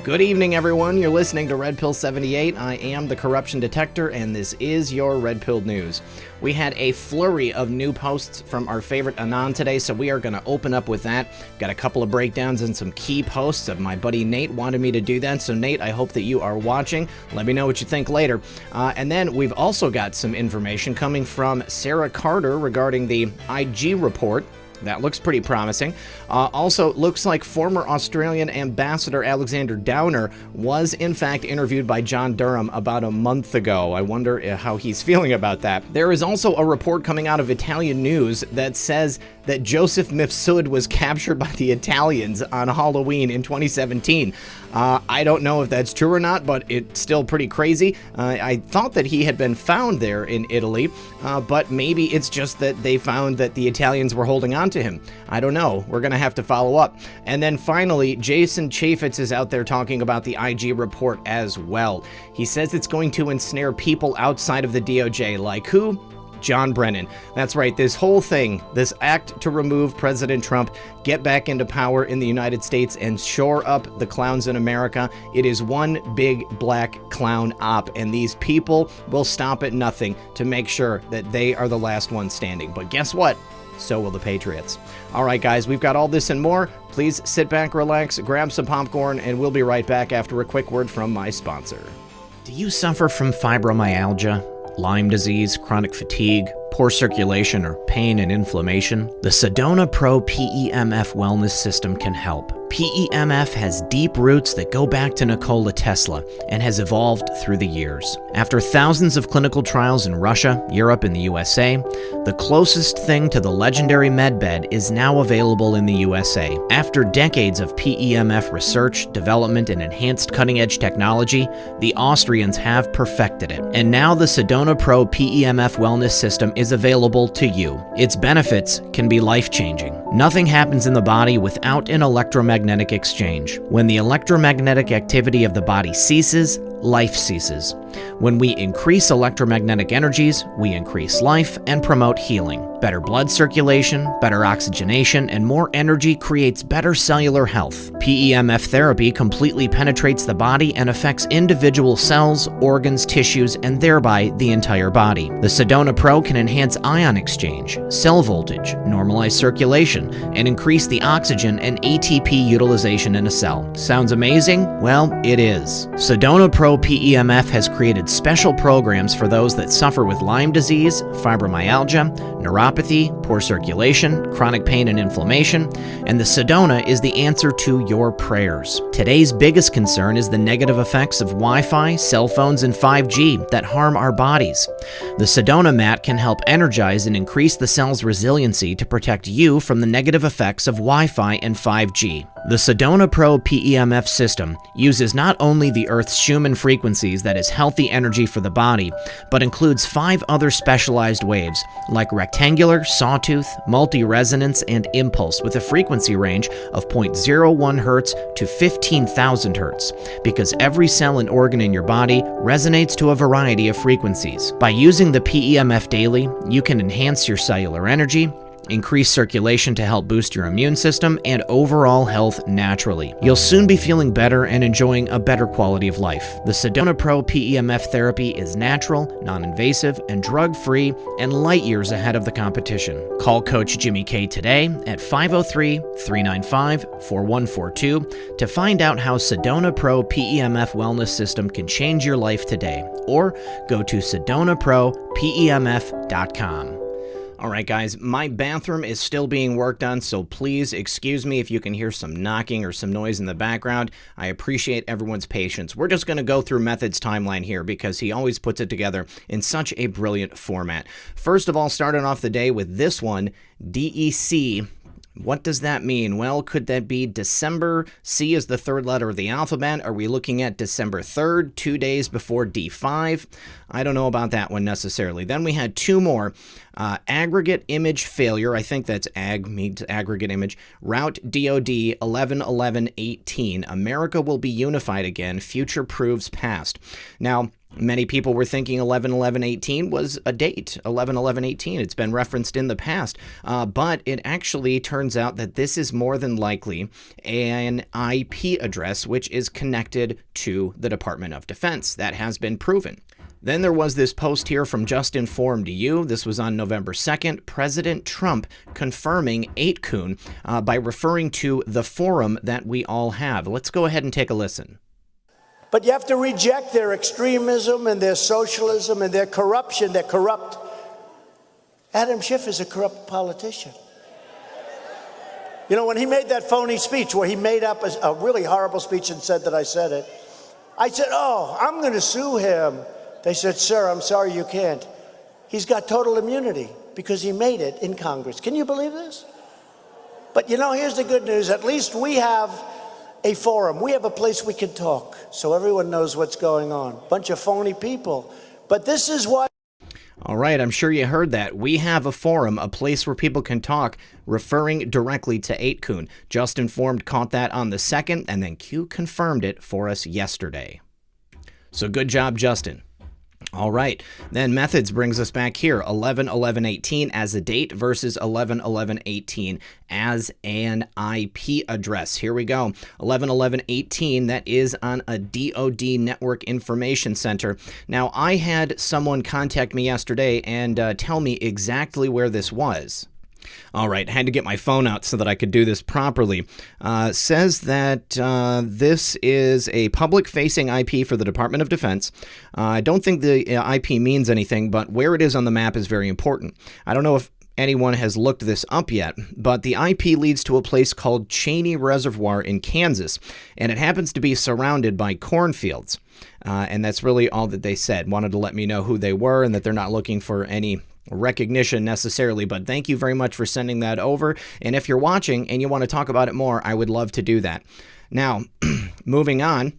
Good evening, everyone. You're listening to Red Pill 78. I am the Corruption Detector, and this is your Red Pill News. We had a flurry of new posts from Our Favorite Anon today, so we are going to open up with that. Got a couple of breakdowns and some key posts of my buddy Nate wanted me to do that. So Nate, I hope that you are watching. Let me know what you think later. And then we've also got some information coming from Sarah Carter regarding the IG report. That looks pretty promising. Also, looks like former Australian Ambassador Alexander Downer was, in fact, interviewed by John Durham about a month ago. I wonder how he's feeling about that. There is also a report coming out of Italian news that says that Joseph Mifsud was captured by the Italians on Halloween in 2017. I don't know if that's true or not, but it's still pretty crazy. I thought that he had been found there in Italy, but maybe it's just that they found that the Italians were holding on to him. I don't know. We're going to have to follow up. And then finally, Jason Chaffetz is out there talking about the IG report as well. He says it's going to ensnare people outside of the DOJ, like who? John Brennan. That's right, this whole thing, this act to remove President Trump, get back into power in the United States, and shore up the clowns in America. It is one big black clown op, and these people will stop at nothing to make sure that they are the last one standing. But guess what? So will the Patriots. All right, guys, we've got all this and more. Please sit back, relax, grab some popcorn, and we'll be right back after a quick word from my sponsor. Do you suffer from fibromyalgia, Lyme disease, chronic fatigue, poor circulation, or pain and inflammation? The Sedona Pro PEMF Wellness System can help. PEMF has deep roots that go back to Nikola Tesla and has evolved through the years. After thousands of clinical trials in Russia, Europe, and the USA, the closest thing to the legendary medbed is now available in the USA. After decades of PEMF research, development, and enhanced cutting-edge technology, the Austrians have perfected it. And now the Sedona Pro PEMF Wellness System is available to you. Its benefits can be life-changing. Nothing happens in the body without an electromagnetic exchange. When the electromagnetic activity of the body ceases, life ceases. When we increase electromagnetic energies, we increase life and promote healing. Better blood circulation, better oxygenation, and more energy creates better cellular health. PEMF therapy completely penetrates the body and affects individual cells, organs, tissues, and thereby the entire body. The Sedona Pro can enhance ion exchange, cell voltage, normalize circulation, and increase the oxygen and ATP utilization in a cell. Sounds amazing? Well, it is. Sedona Pro PEMF has created special programs for those that suffer with Lyme disease, fibromyalgia, neuropathy, poor circulation, chronic pain and inflammation, and the Sedona is the answer to your prayers. Today's biggest concern is the negative effects of Wi-Fi, cell phones, and 5G that harm our bodies. The Sedona mat can help energize and increase the cell's resiliency to protect you from the negative effects of Wi-Fi and 5G. The Sedona Pro PEMF system uses not only the Earth's Schumann frequencies that is healthy energy for the body, but includes 5 other specialized waves like rectangular, sawtooth, multi-resonance, and impulse with a frequency range of 0.01 Hz to 15,000 Hz, because every cell and organ in your body resonates to a variety of frequencies. By using the PEMF daily, you can enhance your cellular energy, increase circulation to help boost your immune system, and overall health naturally. You'll soon be feeling better and enjoying a better quality of life. The Sedona Pro PEMF therapy is natural, non-invasive, and drug-free, and light years ahead of the competition. Call Coach Jimmy K today at 503-395-4142 to find out how Sedona Pro PEMF Wellness System can change your life today, or go to sedonapropemf.com. All right, guys, my bathroom is still being worked on, so please excuse me if you can hear some knocking or some noise in the background. I appreciate everyone's patience. We're just going to go through Method's timeline here because he always puts it together in such a brilliant format. First of all, starting off the day with this one, DEC. What does that mean? Well, could that be December? C is the third letter of the alphabet. Are we looking at December 3rd, 2 days before D5? I don't know about that one necessarily. Then we had 2 more. Aggregate image failure. I think that's ag means aggregate image. Route DOD 111118. America will be unified again. Future proves past. Now, many people were thinking 11/11/18 was a date, 11/11/18. It's been referenced in the past, but it actually turns out that this is more than likely an IP address which is connected to the Department of Defense. That has been proven. Then there was this post here from Just Informed You. This was on November 2nd. President Trump confirming 8kun by referring to the forum that we all have. Let's go ahead and take a listen. But you have to reject their extremism and their socialism and their corruption. They're corrupt. Adam Schiff is a corrupt politician. You know, when he made that phony speech where he made up a really horrible speech and said that I said it, I said, oh, I'm going to sue him. They said, sir, I'm sorry, you can't. He's got total immunity because he made it in Congress. Can you believe this? But, you know, here's the good news. At least we have a forum. We have a place we can talk so everyone knows what's going on. Bunch of phony people. But this is why. All right, I'm sure you heard that. We have a forum, a place where people can talk, referring directly to 8kun. Just Informed caught that on the 2nd, and then Q confirmed it for us yesterday. So good job, Justin. All right, then Methods brings us back here, 11/11/18 as a date versus 11/11/18 as an IP address. Here we go, 11/11/18, that is on a DoD Network Information Center. Now, I had someone contact me yesterday and tell me exactly where this was. All right, had to get my phone out so that I could do this properly. Says that this is a public-facing IP for the Department of Defense. I don't think the IP means anything, but where it is on the map is very important. I don't know if anyone has looked this up yet, but the IP leads to a place called Cheney Reservoir in Kansas, and it happens to be surrounded by cornfields. And that's really all that they said. Wanted to let me know who they were and that they're not looking for any recognition necessarily, but thank you very much for sending that over. And if you're watching and you want to talk about it more, I would love to do that. Now, moving on.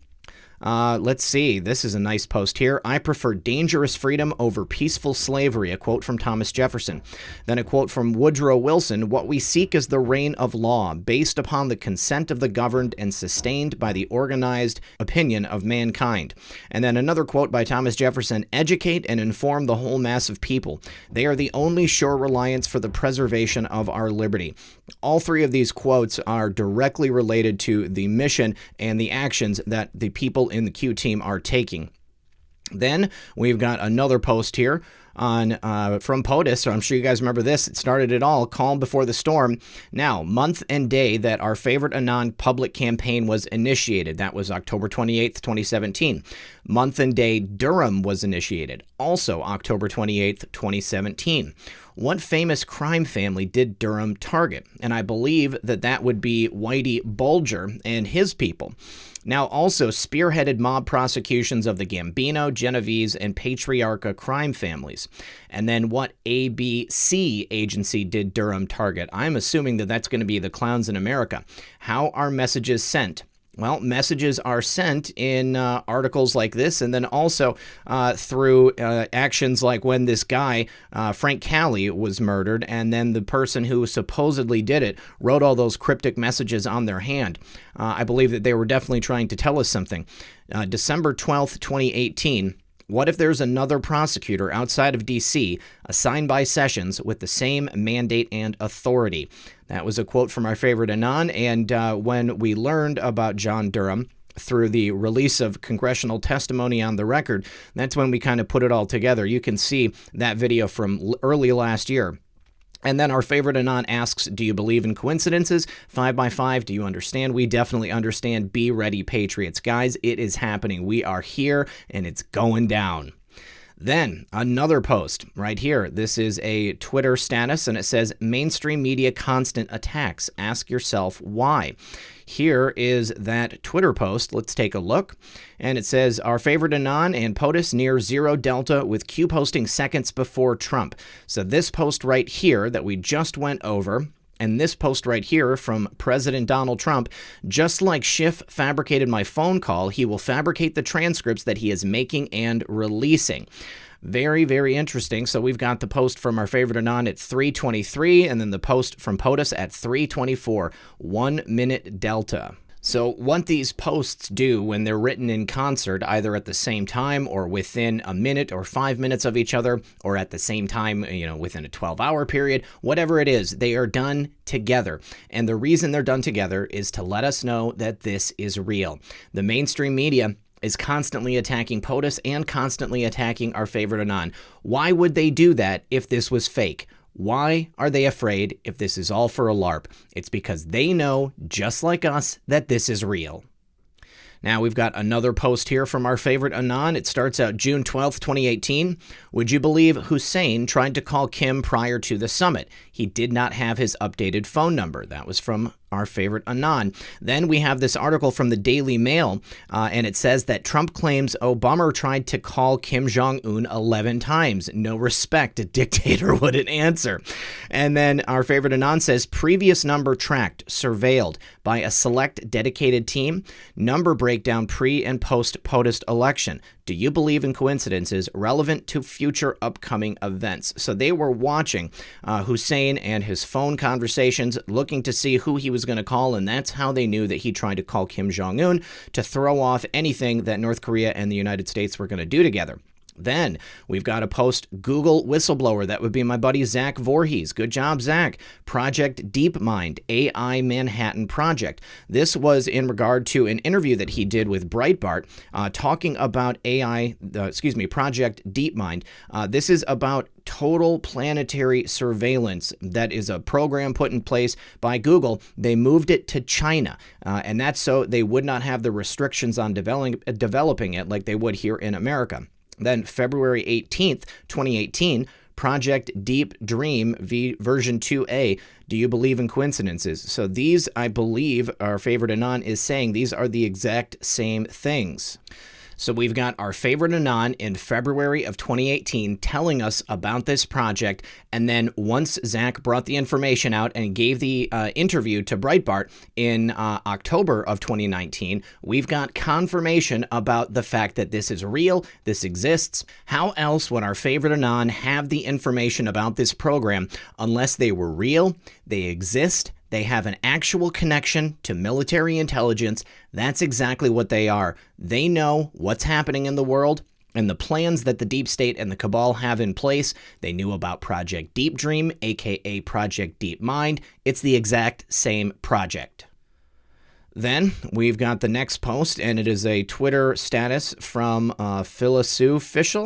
Let's see. This is a nice post here. I prefer dangerous freedom over peaceful slavery, a quote from Thomas Jefferson. Then a quote from Woodrow Wilson. What we seek is the reign of law, based upon the consent of the governed and sustained by the organized opinion of mankind. And then another quote by Thomas Jefferson. Educate and inform the whole mass of people. They are the only sure reliance for the preservation of our liberty. All three of these quotes are directly related to the mission and the actions that the people in the Q team are taking. Then we've got another post here on from POTUS. So I'm sure you guys remember this. It started it all, calm before the storm. Now, month and day that Our Favorite Anon public campaign was initiated. That was October 28th, 2017. Month and day Durham was initiated. Also October 28th, 2017. What famous crime family did Durham target? And I believe that that would be Whitey Bulger and his people. Now, also spearheaded mob prosecutions of the Gambino, Genovese, and Patriarca crime families. And then what ABC agency did Durham target? I'm assuming that that's going to be the Clowns in America. How are messages sent? Well, messages are sent in articles like this, and then also through actions like when this guy, Frank Cali, was murdered, and then the person who supposedly did it wrote all those cryptic messages on their hand. I believe that they were definitely trying to tell us something. December 12th, 2018. What if there's another prosecutor outside of D.C. assigned by Sessions with the same mandate and authority? That was a quote from Our Favorite Anon, and when we learned about John Durham through the release of congressional testimony on the record, that's when we kind of put it all together. You can see that video from early last year. And then Our Favorite Anon asks, do you believe in coincidences? 5x5, do you understand? We definitely understand. Be ready, Patriots. Guys, it is happening. We are here, and it's going down. Then another post right here. This is a Twitter status, and it says, mainstream media constant attacks. Ask yourself why. Here is that Twitter post. Let's take a look. And it says, Our Favorite Anon and POTUS near zero delta with Q posting seconds before Trump. So this post right here that we just went over And this post right here from President Donald Trump: just like Schiff fabricated my phone call, he will fabricate the transcripts that he is making and releasing. Very, very interesting. So we've got the post from Our Favorite Anon at 3:23, and then the post from POTUS at 3:24, 1 minute delta. So what these posts do when they're written in concert, either at the same time or within a minute or 5 minutes of each other, or at the same time, within a 12-hour period, whatever it is, they are done together. And the reason they're done together is to let us know that this is real. The mainstream media is constantly attacking POTUS and constantly attacking Our Favorite Anon. Why would they do that if this was fake? Why are they afraid if this is all for a LARP? It's because they know, just like us, that this is real. Now we've got another post here from Our Favorite Anon. It starts out June 12th, 2018. Would you believe Hussein tried to call Kim prior to the summit? He did not have his updated phone number. That was from Our Favorite Anon. Then we have this article from the Daily Mail, and it says that Trump claims Obama tried to call Kim Jong-un 11 times. No respect, a dictator wouldn't answer. And then Our Favorite Anon says previous number tracked, surveilled by a select dedicated team. Number breakdown pre and post POTUS election. Do you believe in coincidences relevant to future upcoming events? So they were watching Hussein and his phone conversations, looking to see who he was going to call, and that's how they knew that he tried to call Kim Jong-un to throw off anything that North Korea and the United States were going to do together. Then we've got a post Google whistleblower. That would be my buddy Zak Voorhees. Good job, Zak. Project DeepMind, AI Manhattan Project. This was in regard to an interview that he did with Breitbart talking about Project DeepMind. This is about total planetary surveillance. That is a program put in place by Google. They moved it to China, and that's so they would not have the restrictions on developing it like they would here in America. Then February 18th, 2018, Project Deep Dream version 2A. Do you believe in coincidences? So these, I believe, Our Favorite Anon is saying these are the exact same things. So we've got Our Favorite Anon in February of 2018 telling us about this project, and then once Zak brought the information out and gave the interview to Breitbart in October of 2019, we've got confirmation about the fact that this is real, this exists. How else would Our Favorite Anon have the information about this program unless they were real, they exist, they have an actual connection to military intelligence? That's exactly what they are. They know what's happening in the world and the plans that the deep state and the cabal have in place. They knew about Project Deep Dream, aka Project Deep Mind. It's the exact same project. Then we've got the next post, and it is a Twitter status from Philosophical.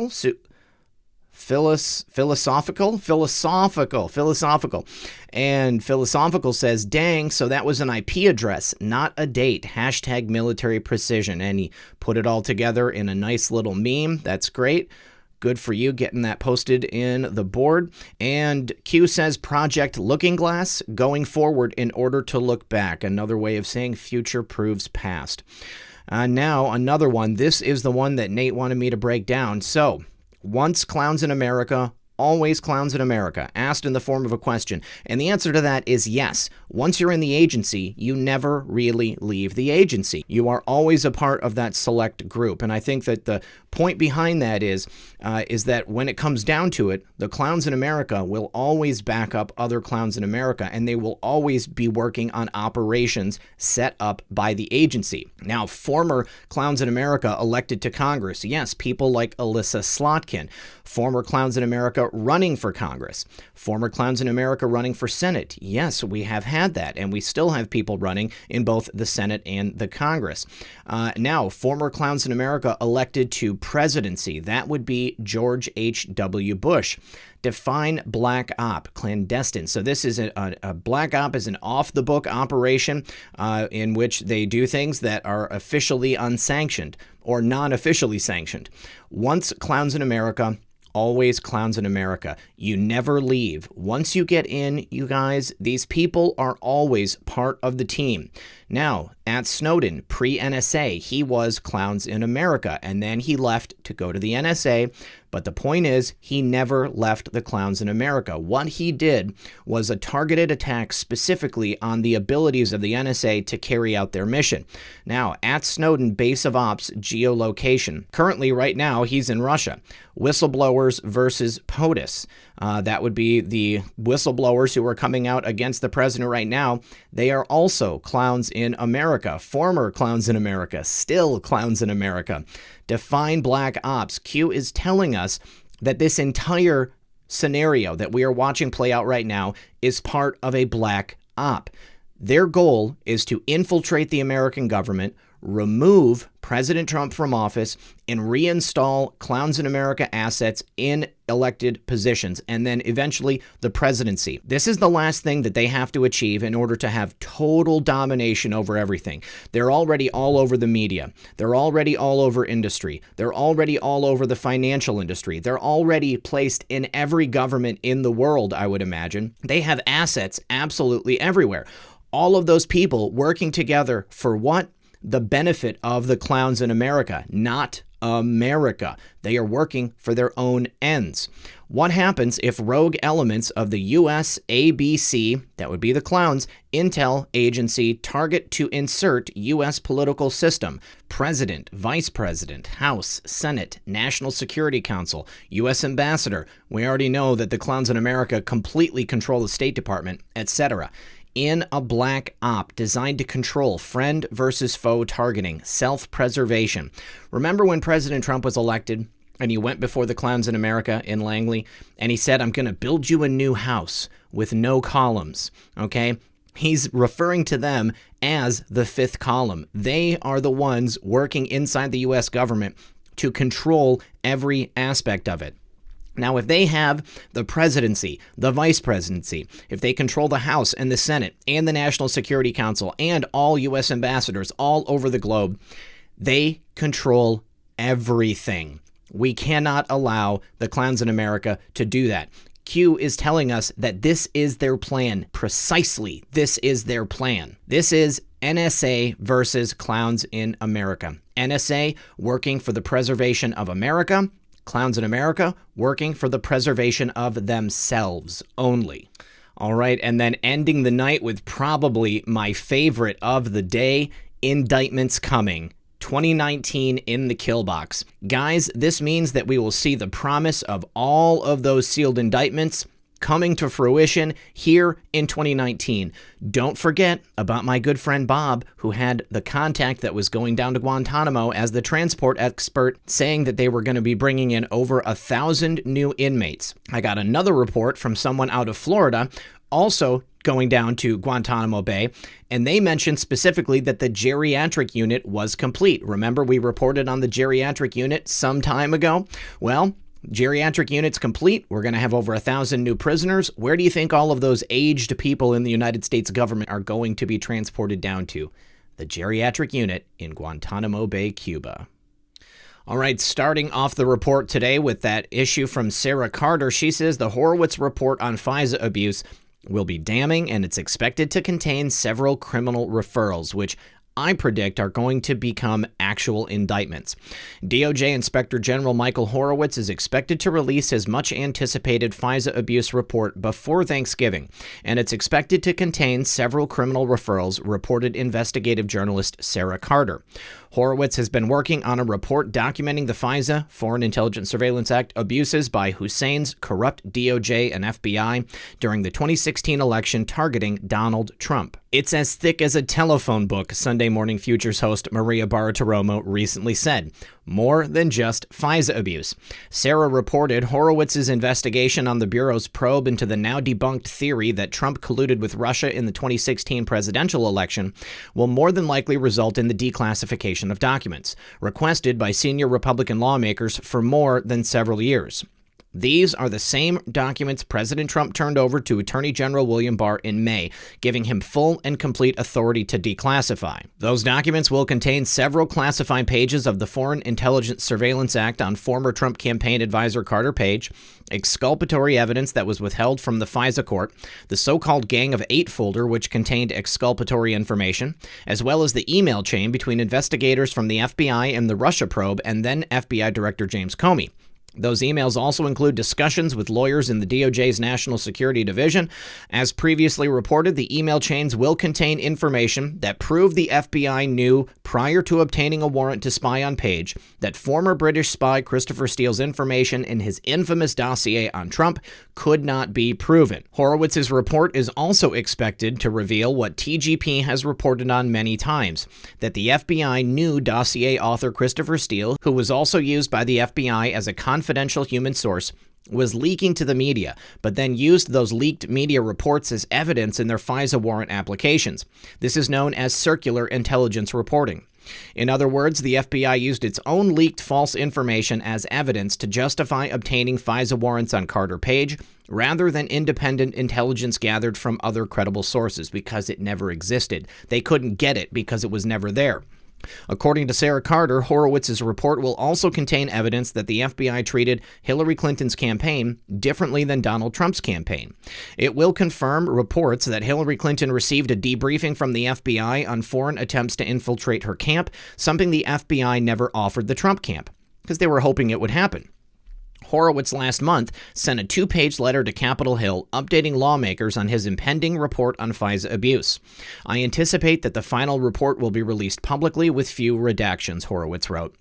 And Philosophical says, dang, so that was an IP address, not a date. Hashtag military precision. And he put it all together in a nice little meme. That's great. Good for you getting that posted in the board. And Q says, Project Looking Glass, going forward in order to look back. Another way of saying future proves past. Now, another one. This is the one that Nate wanted me to break down. So, once clowns in America, always clowns in America, asked in the form of a question. And the answer to that is yes. Once you're in the agency, you never really leave the agency. You are always a part of that select group. And I think that the point behind that is that when it comes down to it, the clowns in America will always back up other clowns in America, and they will always be working on operations set up by the agency. Now, former clowns in America elected to Congress. Yes, people like Alyssa Slotkin. Former clowns in America running for Congress. Former clowns in America running for Senate. Yes, we have had that, and we still have people running in both the Senate and the Congress. Now, former clowns in America elected to presidency. That would be George H.W. Bush. Define black op, clandestine. So this is a black op is an off-the-book operation in which they do things that are officially unsanctioned or non-officially sanctioned. Once clowns in America, always clowns in America. You never leave. Once you get in, you guys, these people are always part of the team. Now, at Snowden, pre-NSA, he was clowns in America, and then he left to go to the NSA. But the point is, he never left the clowns in America. What he did was a targeted attack specifically on the abilities of the NSA to carry out their mission. Now, at Snowden Base of Ops geolocation. Currently, right now, he's in Russia. Whistleblowers versus POTUS. That would be the whistleblowers who are coming out against the president right now. They are also clowns in America, former clowns in America, still clowns in America. Define black ops. Q is telling us that this entire scenario that we are watching play out right now is part of a black op. Their goal is to infiltrate the American government, remove President Trump from office, and reinstall clowns in America assets in elected positions, and then eventually the presidency. This is the last thing that they have to achieve in order to have total domination over everything. They're already all over the media. They're already all over industry. They're already all over the financial industry. They're already placed in every government in the world, I would imagine. They have assets absolutely everywhere. All of those people working together for what? The benefit of the clowns in America, not America. They are working for their own ends. What happens if rogue elements of the U.S. ABC, that would be the clowns, intel agency, target to insert U.S. political system, president, vice president, House, Senate, National Security Council, U.S. ambassador? We already know that the clowns in America completely control the State Department, etc. In a black op designed to control friend versus foe targeting, self-preservation. Remember when President Trump was elected and he went before the clowns in America in Langley and he said, I'm going to build you a new house with no columns, okay? He's referring to them as the fifth column. They are the ones working inside the U.S. government to control every aspect of it. Now, if they have the presidency, the vice presidency, if they control the House and the Senate and the National Security Council and all U.S. ambassadors all over the globe, they control everything. We cannot allow the clowns in America to do that. Q is telling us that this is their plan. Precisely, this is their plan. This is NSA versus clowns in America. NSA working for the preservation of America. Clowns in America working for the preservation of themselves only. All right, and then ending the night with probably my favorite of the day, indictments coming. 2019 in the kill box. Guys, this means that we will see the promise of all of those sealed indictments coming to fruition here in 2019. Don't forget about my good friend Bob, who had the contact that was going down to Guantanamo as the transport expert, saying that they were going to be bringing in over 1,000 new inmates. I got another report from someone out of Florida, also going down to Guantanamo Bay, and they mentioned specifically that the geriatric unit was complete. Remember, we reported on the geriatric unit some time ago? Well, geriatric unit's complete. We're going to have over 1,000 new prisoners. Where do you think all of those aged people in the United States government are going to be transported down to? The geriatric unit in Guantanamo Bay, Cuba. All right, starting off the report today with that issue from Sarah Carter. She says the Horowitz report on FISA abuse will be damning, and it's expected to contain several criminal referrals, which I predict are going to become actual indictments. DOJ Inspector General Michael Horowitz is expected to release his much-anticipated FISA abuse report before Thanksgiving, and it's expected to contain several criminal referrals, reported investigative journalist Sarah Carter. Horowitz has been working on a report documenting the FISA, Foreign Intelligence Surveillance Act, abuses by Hussein's corrupt DOJ and FBI during the 2016 election targeting Donald Trump. It's as thick as a telephone book, Sunday Morning Futures host Maria Bartiromo recently said. More than just FISA abuse. Sarah reported Horowitz's investigation on the Bureau's probe into the now debunked theory that Trump colluded with Russia in the 2016 presidential election will more than likely result in the declassification of documents, requested by senior Republican lawmakers for more than several years. These are the same documents President Trump turned over to Attorney General William Barr in May, giving him full and complete authority to declassify. Those documents will contain several classified pages of the Foreign Intelligence Surveillance Act on former Trump campaign advisor Carter Page, exculpatory evidence that was withheld from the FISA court, the so-called Gang of Eight folder, which contained exculpatory information, as well as the email chain between investigators from the FBI and the Russia probe and then FBI Director James Comey. Those emails also include discussions with lawyers in the DOJ's National Security Division. As previously reported, the email chains will contain information that prove the FBI knew prior to obtaining a warrant to spy on Page that former British spy Christopher Steele's information in his infamous dossier on Trump could not be proven. Horowitz's report is also expected to reveal what TGP has reported on many times, that the FBI knew dossier author Christopher Steele, who was also used by the FBI as a confidential human source, was leaking to the media, but then used those leaked media reports as evidence in their FISA warrant applications. This is known as circular intelligence reporting. In other words, the FBI used its own leaked false information as evidence to justify obtaining FISA warrants on Carter Page, rather than independent intelligence gathered from other credible sources, because it never existed. They couldn't get it because it was never there. According to Sarah Carter, Horowitz's report will also contain evidence that the FBI treated Hillary Clinton's campaign differently than Donald Trump's campaign. It will confirm reports that Hillary Clinton received a debriefing from the FBI on foreign attempts to infiltrate her camp, something the FBI never offered the Trump camp, because they were hoping it would happen. Horowitz last month sent a 2-page letter to Capitol Hill updating lawmakers on his impending report on FISA abuse. I anticipate that the final report will be released publicly with few redactions, Horowitz wrote.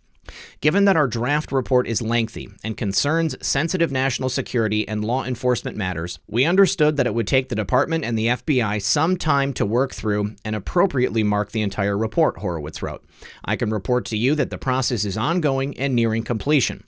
Given that our draft report is lengthy and concerns sensitive national security and law enforcement matters, we understood that it would take the department and the FBI some time to work through and appropriately mark the entire report, Horowitz wrote. I can report to you that the process is ongoing and nearing completion.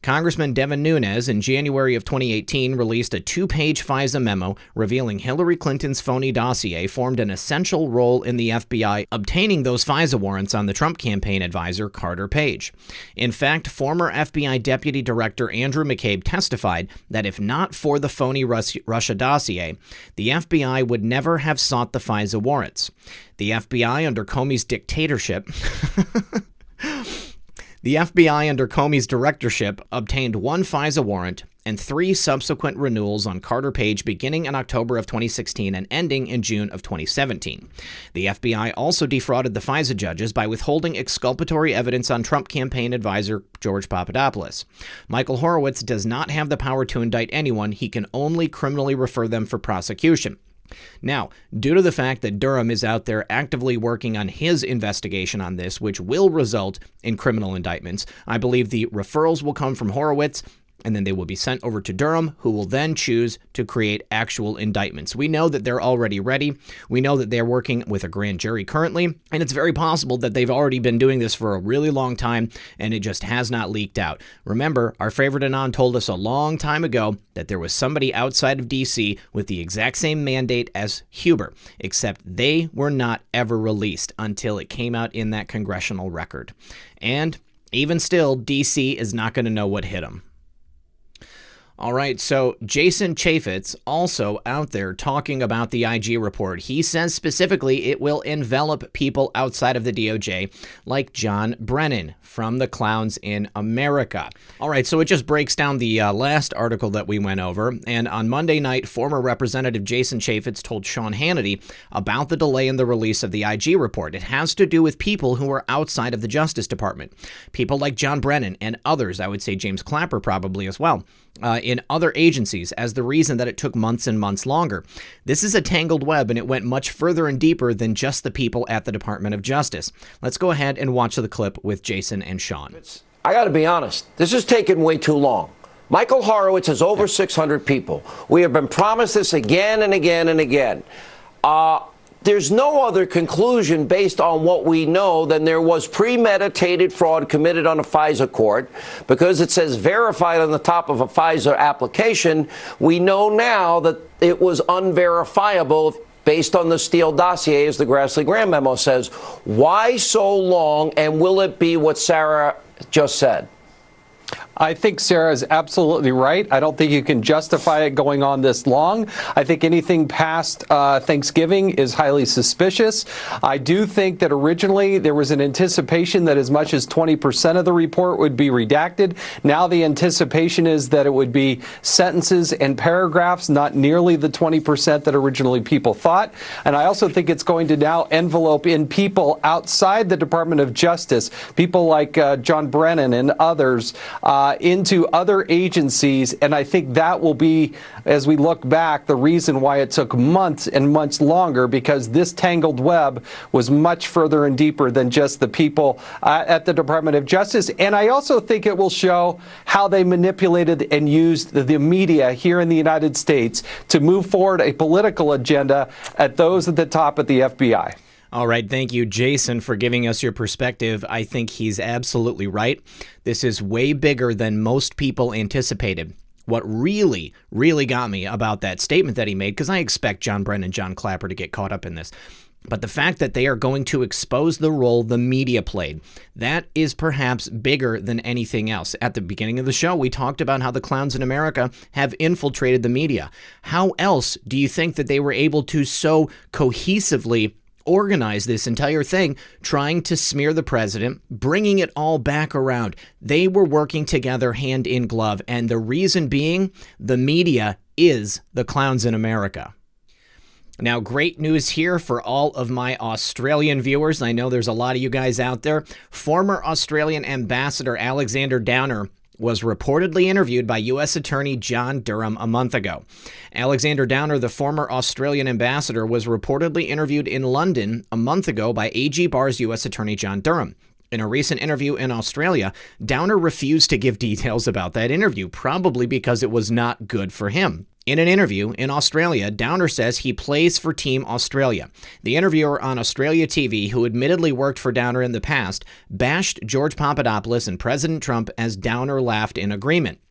Congressman Devin Nunes in January of 2018 released a 2-page FISA memo revealing Hillary Clinton's phony dossier formed an essential role in the FBI obtaining those FISA warrants on the Trump campaign advisor Carter Page. In fact, former FBI Deputy Director Andrew McCabe testified that if not for the phony Russia dossier, the FBI would never have sought the FISA warrants. The FBI under Comey's dictatorship The FBI under Comey's directorship obtained 1 FISA warrant and 3 subsequent renewals on Carter Page beginning in October of 2016 and ending in June of 2017. The FBI also defrauded the FISA judges by withholding exculpatory evidence on Trump campaign advisor George Papadopoulos. Michael Horowitz does not have the power to indict anyone. He can only criminally refer them for prosecution. Now, due to the fact that Durham is out there actively working on his investigation on this, which will result in criminal indictments, I believe the referrals will come from Horowitz, and then they will be sent over to Durham, who will then choose to create actual indictments. We know that they're already ready. We know that they're working with a grand jury currently, and it's very possible that they've already been doing this for a really long time, and it just has not leaked out. Remember, Our Favorite Anon told us a long time ago that there was somebody outside of D.C. with the exact same mandate as Huber, except they were not ever released until it came out in that congressional record. And even still, D.C. is not going to know what hit them. All right, so Jason Chaffetz also out there talking about the IG report. He says specifically it will envelop people outside of the DOJ like John Brennan from the Clowns in America. All right, so it just breaks down the last article that we went over. And on Monday night, former Representative Jason Chaffetz told Sean Hannity about the delay in the release of the IG report. It has to do with people who are outside of the Justice Department. People like John Brennan and others, I would say James Clapper probably as well. In other agencies as the reason that it took months and months longer. This is a tangled web, and it went much further and deeper than just the people at the Department of Justice. Let's go ahead and watch the clip with Jason and Sean. I got to be honest, this has taken way too long. Michael Horowitz has over 600 people. We have been promised this again and again and again. There's no other conclusion based on what we know than there was premeditated fraud committed on a FISA court. Because it says verified on the top of a FISA application, we know now that it was unverifiable based on the Steele dossier, as the Grassley-Graham memo says. Why so long, and will it be what Sarah just said? I think Sarah is absolutely right. I don't think you can justify it going on this long. I think anything past Thanksgiving is highly suspicious. I do think that originally there was an anticipation that as much as 20% of the report would be redacted. Now the anticipation is that it would be sentences and paragraphs, not nearly the 20% that originally people thought. And I also think it's going to now envelope in people outside the Department of Justice, people like John Brennan and others. into other agencies. And I think that will be, as we look back, the reason why it took months and months longer, because this tangled web was much further and deeper than just the people at the Department of Justice. And I also think it will show how they manipulated and used the media here in the United States to move forward a political agenda at those at the top of the FBI. All right. Thank you, Jason, for giving us your perspective. I think he's absolutely right. This is way bigger than most people anticipated. What really, really got me about that statement that he made, because I expect John Brennan and John Clapper to get caught up in this, but the fact that they are going to expose the role the media played, that is perhaps bigger than anything else. At the beginning of the show, we talked about how the clowns in America have infiltrated the media. How else do you think that they were able to so cohesively organize this entire thing, trying to smear the president, bringing it all back around? They were working together hand in glove, and the reason being, the media is the clowns in America. Now, great news here for all of my Australian viewers. I know there's a lot of you guys out there. Former Australian Ambassador Alexander Downer was reportedly interviewed by U.S. Attorney John Durham a month ago. Alexander Downer, the former Australian ambassador, was reportedly interviewed in London a month ago by AG Barr's U.S. Attorney John Durham. In a recent interview in Australia, Downer refused to give details about that interview, probably because it was not good for him. In an interview in Australia, Downer says he plays for Team Australia. The interviewer on Australia TV, who admittedly worked for Downer in the past, bashed George Papadopoulos and President Trump as Downer laughed in agreement.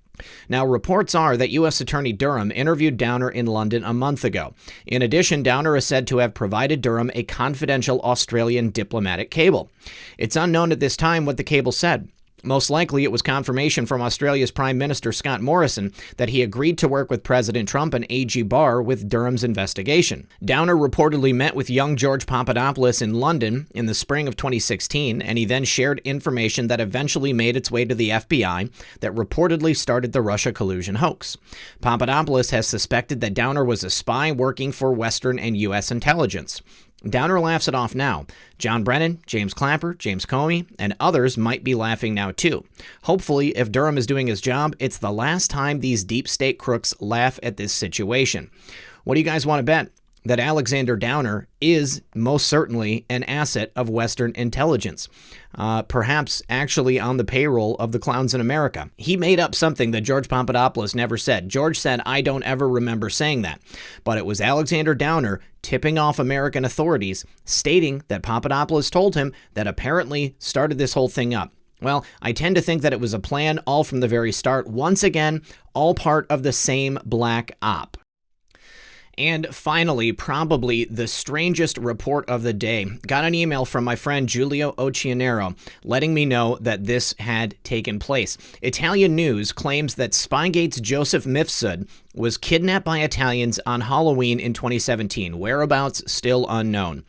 Now, reports are that U.S. Attorney Durham interviewed Downer in London a month ago. In addition, Downer is said to have provided Durham a confidential Australian diplomatic cable. It's unknown at this time what the cable said. Most likely, it was confirmation from Australia's Prime Minister Scott Morrison that he agreed to work with President Trump and AG Barr with Durham's investigation. Downer reportedly met with young George Papadopoulos in London in the spring of 2016, and he then shared information that eventually made its way to the FBI that reportedly started the Russia collusion hoax. Papadopoulos has suspected that Downer was a spy working for Western and U.S. intelligence. Downer laughs it off now. John Brennan, James Clapper, James Comey, and others might be laughing now too. Hopefully, if Durham is doing his job, it's the last time these deep state crooks laugh at this situation. What do you guys want to bet? That Alexander Downer is most certainly an asset of Western intelligence, perhaps actually on the payroll of the clowns in America. He made up something that George Papadopoulos never said. George said, "I don't ever remember saying that." But it was Alexander Downer tipping off American authorities, stating that Papadopoulos told him that apparently started this whole thing up. Well, I tend to think that it was a plan all from the very start. Once again, all part of the same black op. And finally, probably the strangest report of the day. Got an email from my friend Giulio Occhianero letting me know that this had taken place. Italian news claims that Spygate's Joseph Mifsud was kidnapped by Italians on Halloween in 2017. Whereabouts still unknown.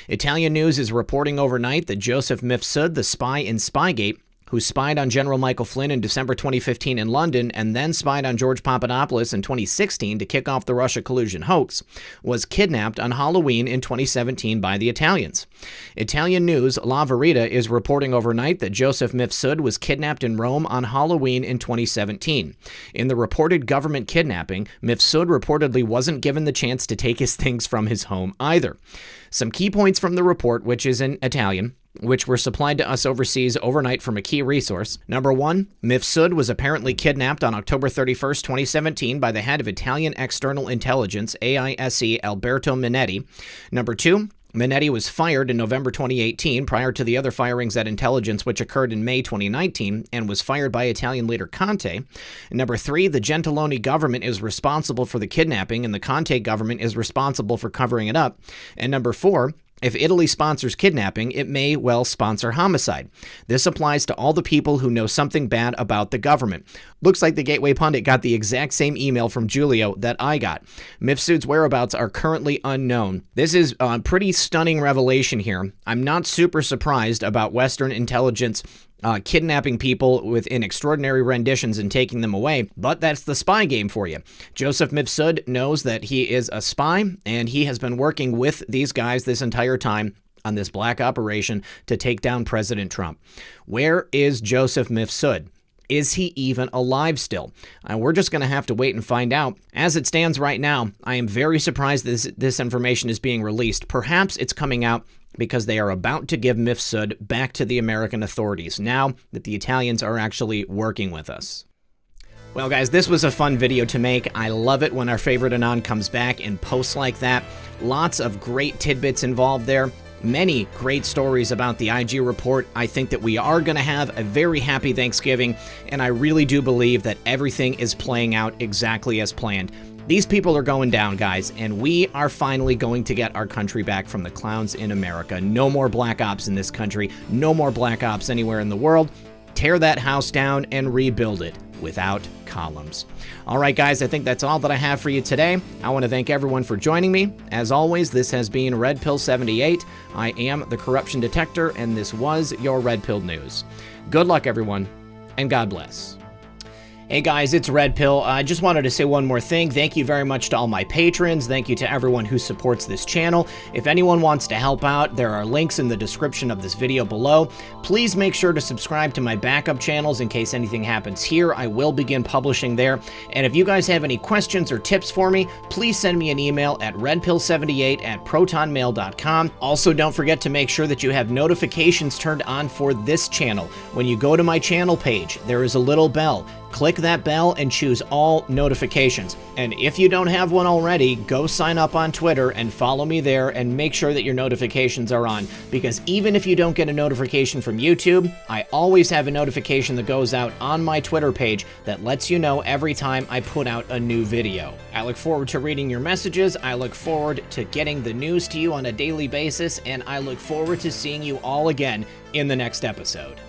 Italian news is reporting overnight that Joseph Mifsud, the spy in Spygate, who spied on General Michael Flynn in December 2015 in London and then spied on George Papadopoulos in 2016 to kick off the Russia collusion hoax, was kidnapped on Halloween in 2017 by the Italians. Italian news La Verità is reporting overnight that Joseph Mifsud was kidnapped in Rome on Halloween in 2017. In the reported government kidnapping, Mifsud reportedly wasn't given the chance to take his things from his home either. Some key points from the report, which is in Italian, which were supplied to us overseas overnight from a key resource. Number one, Mifsud was apparently kidnapped on October 31st, 2017 by the head of Italian External Intelligence, AISE, Alberto Minetti. Number two, Minetti was fired in November 2018 prior to the other firings at intelligence which occurred in May 2019 and was fired by Italian leader Conte. Number three, the Gentiloni government is responsible for the kidnapping and the Conte government is responsible for covering it up. And number four, if Italy sponsors kidnapping, it may well sponsor homicide. This applies to all the people who know something bad about the government. Looks like the Gateway Pundit got the exact same email from Giulio that I got. Mifsud's whereabouts are currently unknown. This is a pretty stunning revelation here. I'm not super surprised about Western intelligence kidnapping people within extraordinary renditions and taking them away, but that's the spy game for you. Joseph Mifsud knows that he is a spy, and he has been working with these guys this entire time on this black operation to take down President Trump. Where is Joseph Mifsud? Is he even alive still? We're just going to have to wait and find out. As it stands right now, I am very surprised this information is being released. Perhaps it's coming out because they are about to give Mifsud back to the American authorities now that the Italians are actually working with us. Well, guys, this was a fun video to make. I love it when Our Favorite Anon comes back and posts like that. Lots of great tidbits involved there. Many great stories about the IG report. I think that we are going to have a very happy Thanksgiving, and I really do believe that everything is playing out exactly as planned. These people are going down, guys, and we are finally going to get our country back from the clowns in America. No more black ops in this country. No more black ops anywhere in the world. Tear that house down and rebuild it without columns. All right, guys, I think that's all that I have for you today. I want to thank everyone for joining me. As always, this has been Red Pill 78. I am the Corruption Detector, and this was your Red Pill News. Good luck, everyone, and God bless. Hey guys, it's Red Pill. I just wanted to say one more thing. Thank you very much to all my patrons. Thank you to everyone who supports this channel. If anyone wants to help out, there are links in the description of this video below. Please make sure to subscribe to my backup channels in case anything happens here. I will begin publishing there. And if you guys have any questions or tips for me, please send me an email at redpill78@protonmail.com. Also, don't forget to make sure that you have notifications turned on for this channel. When you go to my channel page, there is a little bell. Click that bell and choose all notifications. And if you don't have one already, go sign up on Twitter and follow me there and make sure that your notifications are on. Because even if you don't get a notification from YouTube, I always have a notification that goes out on my Twitter page that lets you know every time I put out a new video. I look forward to reading your messages. I look forward to getting the news to you on a daily basis. And I look forward to seeing you all again in the next episode.